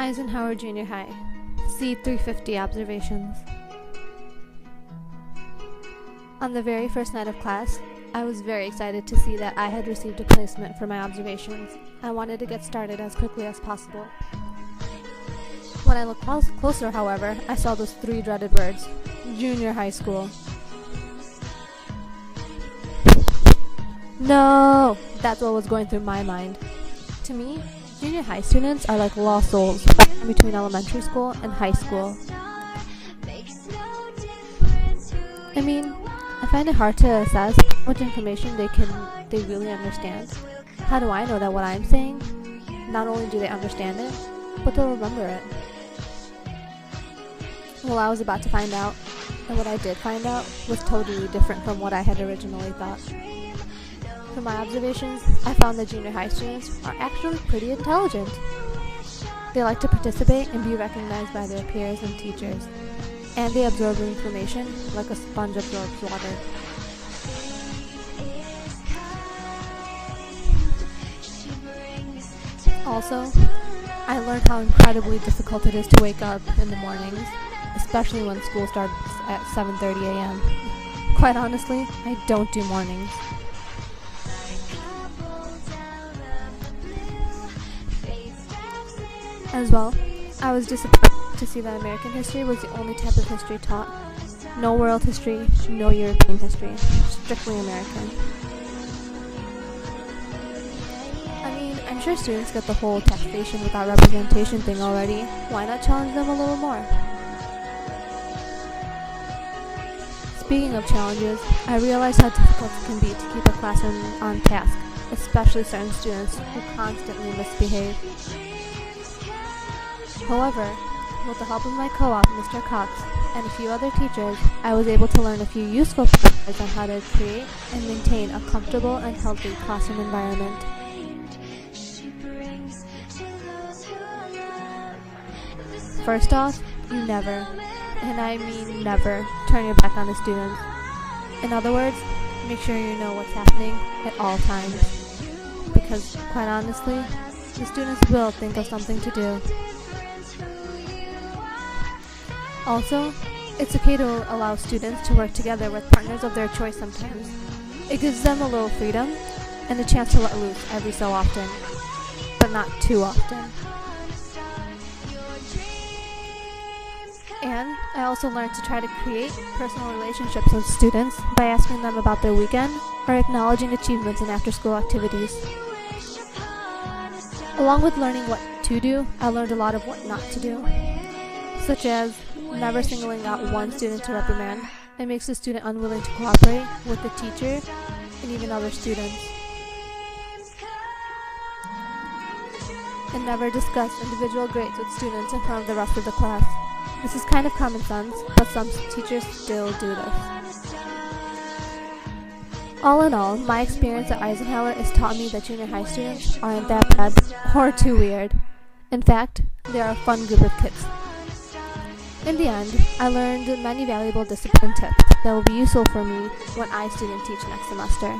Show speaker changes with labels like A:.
A: Eisenhower Junior High, C350 observations. On the very first night of class, I was very excited to see that I had received a placement for my observations. I wanted to get started as quickly as possible. When I looked closer, however, I saw those three dreaded words, junior high school. No! That's what was going through my mind. To me, junior high students are like lost souls in between elementary school and high school. I mean, I find it hard to assess how much information they really understand. How do I know that what I'm saying, not only do they understand it, but they'll remember it? Well, I was about to find out, and what I did find out was totally different from what I had originally thought. From my observations, I found that junior high students are actually pretty intelligent. They like to participate and be recognized by their peers and teachers, and they absorb information like a sponge absorbs water. Also, I learned how incredibly difficult it is to wake up in the mornings, especially when school starts at 7:30 a.m. Quite honestly, I don't do mornings. As well, I was disappointed to see that American history was the only type of history taught. No world history, no European history, strictly American. I mean, I'm sure students get the whole taxation without representation thing already. Why not challenge them a little more? Speaking of challenges, I realized how difficult it can be to keep a classroom on task, especially certain students who constantly misbehave. However, with the help of my co-op, Mr. Cox, and a few other teachers, I was able to learn a few useful pointers on how to create and maintain a comfortable and healthy classroom environment. First off, you never, and I mean never, turn your back on the students. In other words, make sure you know what's happening at all times. Because, quite honestly, the students will think of something to do. Also, it's okay to allow students to work together with partners of their choice sometimes. It gives them a little freedom and a chance to let loose every so often, but not too often. And I also learned to try to create personal relationships with students by asking them about their weekend or acknowledging achievements in after-school activities. Along with learning what to do, I learned a lot of what not to do, such as never singling out one student to reprimand. It makes the student unwilling to cooperate with the teacher and even other students. And never discuss individual grades with students in front of the rest of the class. This is kind of common sense, but some teachers still do this. All in all, my experience at Eisenhower has taught me that junior high students aren't that bad or too weird. In fact, they are a fun group of kids. In the end, I learned many valuable discipline tips that will be useful for me when I student teach next semester.